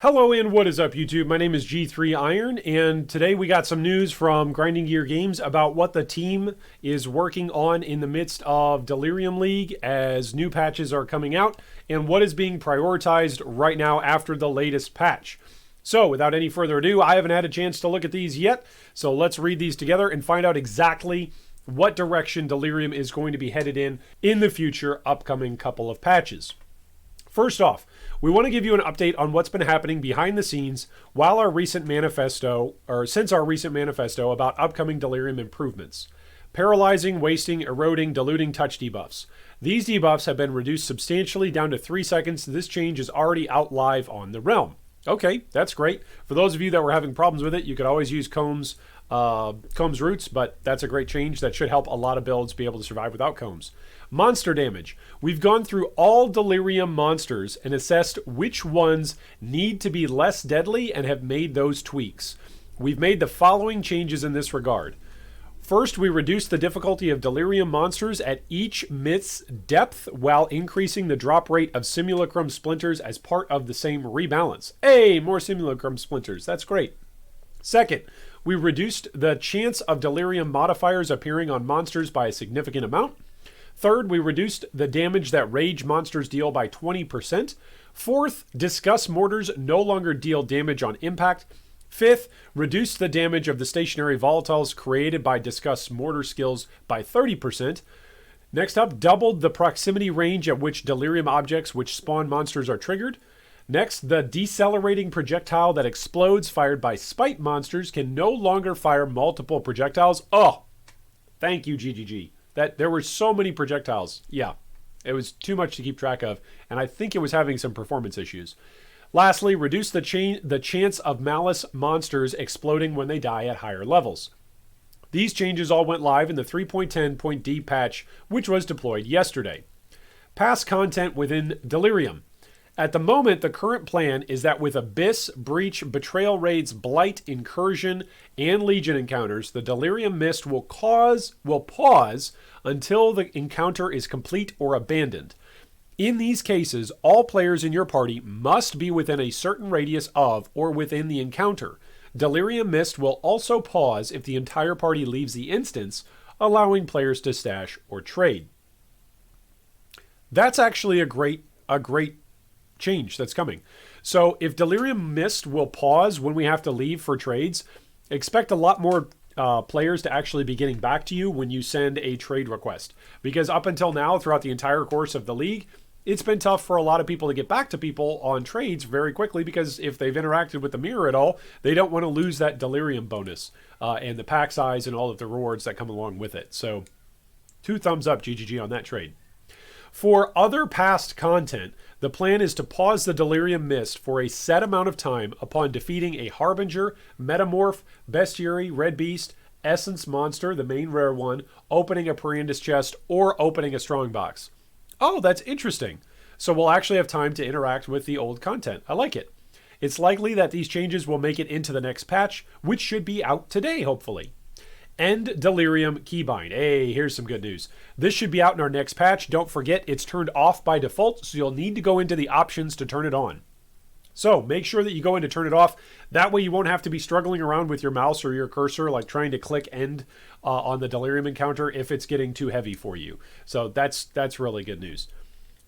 Hello and what is up YouTube? My name is G3 Iron and today we got some news from Grinding Gear Games about what the team is working on in the midst of Delirium League as new patches are coming out and what is being prioritized right now after the latest patch. So without any further ado, I haven't had a chance to look at these yet, so let's read these together and find out exactly what direction Delirium is going to be headed in the future upcoming couple of patches. First off, we want to give you an update on what's been happening behind the scenes since our recent manifesto about upcoming Delirium improvements. Paralyzing, wasting, eroding, diluting touch debuffs. These debuffs have been reduced substantially down to 3 seconds. This change is already out live on the realm. Okay, that's great. For those of you that were having problems with it, you could always use Combs roots, but that's a great change that should help a lot of builds be able to survive without Combs. Monster damage. We've gone through all Delirium monsters and assessed which ones need to be less deadly and have made those tweaks. We've made the following changes in this regard. First, we reduced the difficulty of Delirium monsters at each myth's depth while increasing the drop rate of Simulacrum splinters as part of the same rebalance. Hey, more Simulacrum splinters. That's great. Second, we reduced the chance of Delirium modifiers appearing on monsters by a significant amount. Third, we reduced the damage that rage monsters deal by 20%. Fourth, discuss mortars no longer deal damage on impact. Fifth, reduced the damage of the stationary volatiles created by discuss mortar skills by 30%. Next up, doubled the proximity range at which Delirium objects which spawn monsters are triggered. Next, the decelerating projectile that explodes fired by spite monsters can no longer fire multiple projectiles. Oh, thank you, GGG. There were so many projectiles. Yeah, it was too much to keep track of, and I think it was having some performance issues. Lastly, reduce the chance of malice monsters exploding when they die at higher levels. These changes all went live in the 3.10.d patch, which was deployed yesterday. Past content within Delirium. At the moment, the current plan is that with Abyss, Breach, Betrayal Raids, Blight, Incursion, and Legion encounters, the Delirium Mist will pause until the encounter is complete or abandoned. In these cases, all players in your party must be within a certain radius of or within the encounter. Delirium Mist will also pause if the entire party leaves the instance, allowing players to stash or trade. That's actually a great change that's coming. So if Delirium Mist will pause when we have to leave for trades, expect a lot more players to actually be getting back to you when you send a trade request. Because up until now, throughout the entire course of the league, it's been tough for a lot of people to get back to people on trades very quickly because if they've interacted with the mirror at all, they don't want to lose that Delirium bonus and the pack size and all of the rewards that come along with it. So 2 thumbs up, GGG, on that trade. For other past content, the plan is to pause the Delirium Mist for a set amount of time upon defeating a Harbinger, Metamorph, Bestiary, Red Beast, Essence Monster, the main rare one, opening a Perandus chest, or opening a Strongbox. Oh, that's interesting. So we'll actually have time to interact with the old content. I like it. It's likely that these changes will make it into the next patch, which should be out today, hopefully. End Delirium keybind. Hey, here's some good news. This should be out in our next patch. Don't forget, it's turned off by default, so you'll need to go into the options to turn it on. So make sure that you go in to turn it off. That way you won't have to be struggling around with your mouse or your cursor, like trying to click end on the Delirium encounter if it's getting too heavy for you. So that's really good news.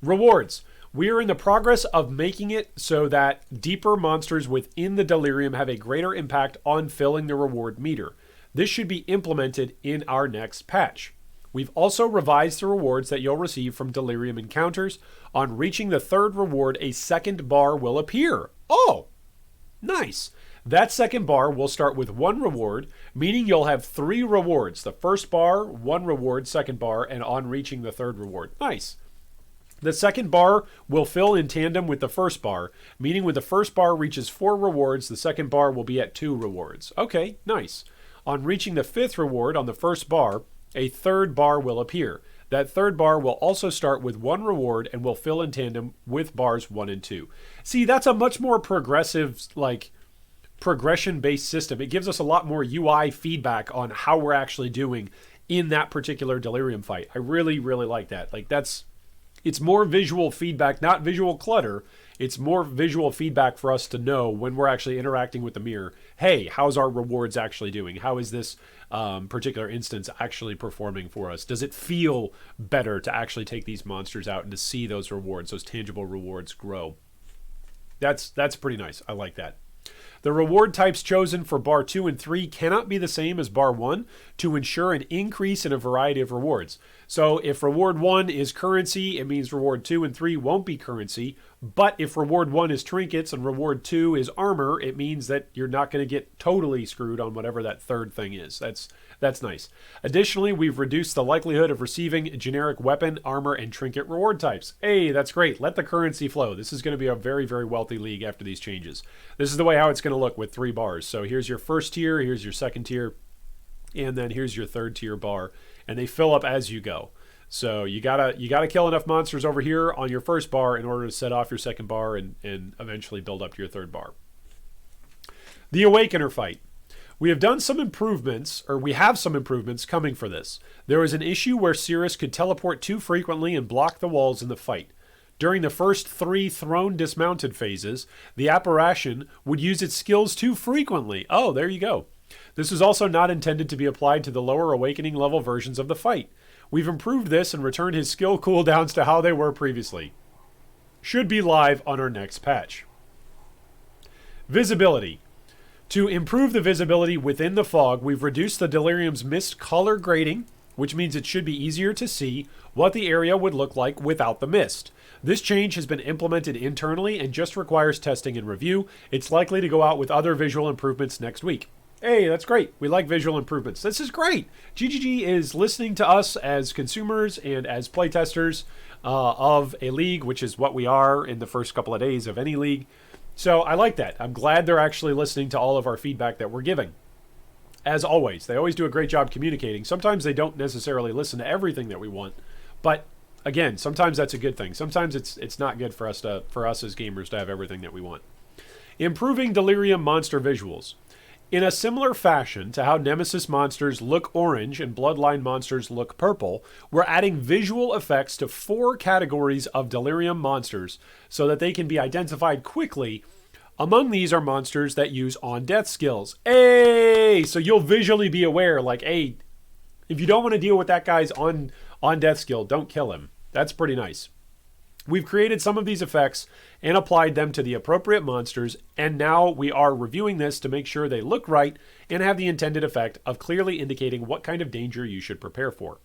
Rewards. We are in the progress of making it so that deeper monsters within the Delirium have a greater impact on filling the reward meter. This should be implemented in our next patch. We've also revised the rewards that you'll receive from Delirium encounters. On reaching the 3rd reward, a second bar will appear. Oh, nice. That second bar will start with 1 reward, meaning you'll have 3 rewards. The first bar, 1 reward, second bar, and on reaching the 3rd reward. Nice. The second bar will fill in tandem with the first bar, meaning when the first bar reaches 4 rewards, the second bar will be at 2 rewards. Okay, nice. On reaching the 5th reward on the first bar, a 3rd bar will appear. That 3rd bar will also start with 1 reward and will fill in tandem with bars 1 and 2. See, that's a much more progressive, progression-based system. It gives us a lot more UI feedback on how we're actually doing in that particular Delirium fight. I really, really like that. It's more visual feedback, not visual clutter. It's more visual feedback for us to know when we're actually interacting with the mirror. Hey, how's our rewards actually doing? How is this particular instance actually performing for us? Does it feel better to actually take these monsters out and to see those rewards, those tangible rewards grow? That's pretty nice. I like that. The reward types chosen for bar 2 and 3 cannot be the same as bar 1 to ensure an increase in a variety of rewards. So if reward 1 is currency, it means reward 2 and 3 won't be currency. But if reward 1 is trinkets and reward 2 is armor, it means that you're not going to get totally screwed on whatever that third thing is. That's nice. Additionally, we've reduced the likelihood of receiving generic weapon, armor, and trinket reward types. Hey, that's great. Let the currency flow. This is going to be a very, very wealthy league after these changes. This is the way how it's going to look with 3 bars. So here's your first tier, here's your second tier, and then here's your third tier bar. And they fill up as you go. So you gotta kill enough monsters over here on your first bar in order to set off your second bar and eventually build up to your third bar. The Awakener fight. We have done some improvements, or we have some improvements coming for this. There was an issue where Cirrus could teleport too frequently and block the walls in the fight. During the first 3 throne dismounted phases, the apparition would use its skills too frequently. Oh, there you go. This is also not intended to be applied to the lower awakening level versions of the fight. We've improved this and returned his skill cooldowns to how they were previously. Should be live on our next patch. Visibility. To improve the visibility within the fog, we've reduced the Delirium's mist color grading, which means it should be easier to see what the area would look like without the mist. This change has been implemented internally and just requires testing and review. It's likely to go out with other visual improvements next week. Hey, that's great. We like visual improvements. This is great. GGG is listening to us as consumers and as playtesters of a league, which is what we are in the first couple of days of any league. So I like that. I'm glad they're actually listening to all of our feedback that we're giving. As always, they always do a great job communicating. Sometimes they don't necessarily listen to everything that we want, but again, sometimes that's a good thing. Sometimes it's not good for us as gamers to have everything that we want. Improving Delirium monster visuals. In a similar fashion to how Nemesis monsters look orange and Bloodline monsters look purple, we're adding visual effects to 4 categories of Delirium monsters so that they can be identified quickly. Among these are monsters that use on-death skills. Hey! So you'll visually be aware, like, hey, if you don't want to deal with that guy's on-death skill, don't kill him. That's pretty nice. We've created some of these effects and applied them to the appropriate monsters, and now we are reviewing this to make sure they look right and have the intended effect of clearly indicating what kind of danger you should prepare for.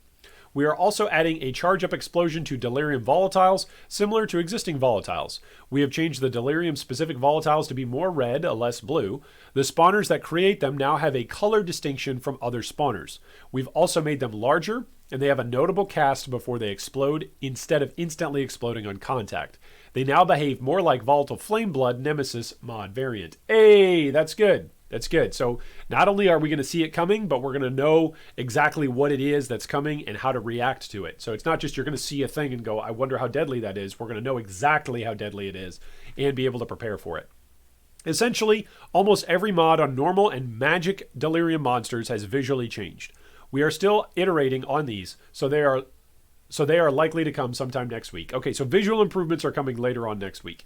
We are also adding a charge-up explosion to Delirium volatiles, similar to existing volatiles. We have changed the Delirium-specific volatiles to be more red, less blue. The spawners that create them now have a color distinction from other spawners. We've also made them larger, and they have a notable cast before they explode instead of instantly exploding on contact. They now behave more like Volatile Flameblood Nemesis mod variant. Hey, that's good. That's good. So not only are we going to see it coming, but we're going to know exactly what it is that's coming and how to react to it. So it's not just you're going to see a thing and go, I wonder how deadly that is. We're going to know exactly how deadly it is and be able to prepare for it. Essentially, almost every mod on normal and magic Delirium monsters has visually changed. We are still iterating on these, so they are likely to come sometime next week. Okay, so visual improvements are coming later on next week.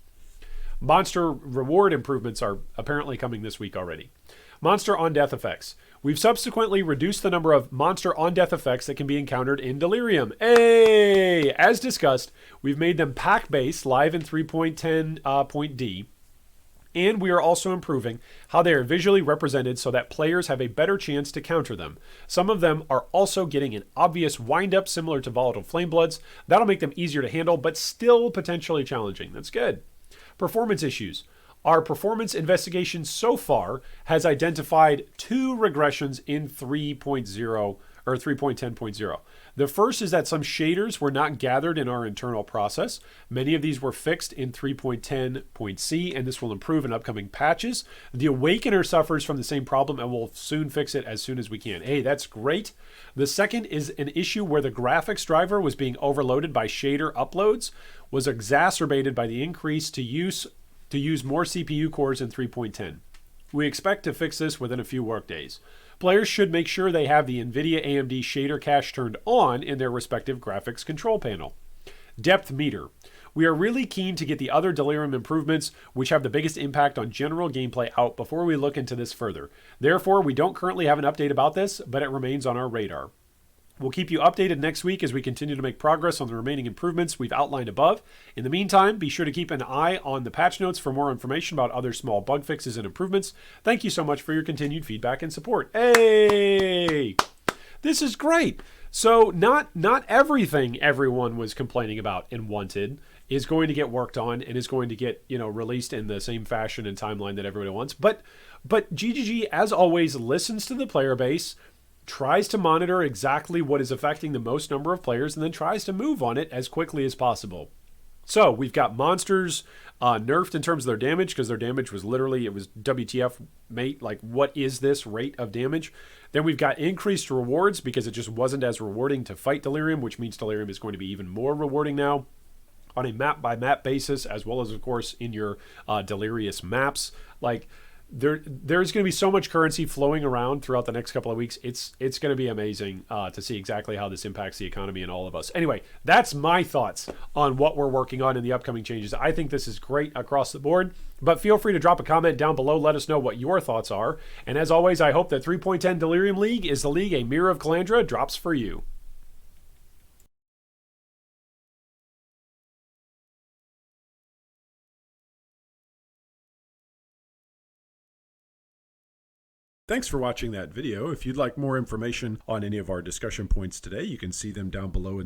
Monster reward improvements are apparently coming this week already. Monster on-death effects. We've subsequently reduced the number of monster on-death effects that can be encountered in Delirium. Hey! As discussed, we've made them pack-based, live in 3.10.d, and we are also improving how they are visually represented so that players have a better chance to counter them. Some of them are also getting an obvious wind-up similar to Volatile Flamebloods. That'll make them easier to handle, but still potentially challenging. That's good. Performance issues. Our performance investigation so far has identified 2 regressions in 3.0 or 3.10.0. The first is that some shaders were not gathered in our internal process. Many of these were fixed in 3.10.c, and this will improve in upcoming patches. The Awakener suffers from the same problem, and we'll soon fix it as soon as we can. Hey, that's great. The second is an issue where the graphics driver was being overloaded by shader uploads, was exacerbated by the increase to use more CPU cores in 3.10. We expect to fix this within a few workdays. Players should make sure they have the NVIDIA AMD shader cache turned on in their respective graphics control panel. Depth meter. We are really keen to get the other Delirium improvements, which have the biggest impact on general gameplay, out before we look into this further. Therefore, we don't currently have an update about this, but it remains on our radar. We'll keep you updated next week as we continue to make progress on the remaining improvements we've outlined above. In the meantime, be sure to keep an eye on the patch notes for more information about other small bug fixes and improvements. Thank you so much for your continued feedback and support. Hey! This is great. So not everything everyone was complaining about and wanted is going to get worked on and is going to get, released in the same fashion and timeline that everybody wants. But GGG, as always, listens to the player base, tries to monitor exactly what is affecting the most number of players, and then tries to move on it as quickly as possible. So we've got monsters nerfed in terms of their damage, because their damage was literally, it was WTF, mate, like what is this rate of damage? Then we've got increased rewards because it just wasn't as rewarding to fight Delirium, which means Delirium is going to be even more rewarding now on a map-by-map basis, as well as, of course, in your Delirious maps. Like, there's going to be so much currency flowing around throughout the next couple of weeks. It's going to be amazing to see exactly how this impacts the economy and all of us. Anyway, that's my thoughts on what we're working on in the upcoming changes. I think this is great across the board, but feel free to drop a comment down below. Let us know what your thoughts are. And as always, I hope that 3.10 Delirium League is the league a Mirror of Calandra drops for you. Thanks for watching that video. If you'd like more information on any of our discussion points today, you can see them down below in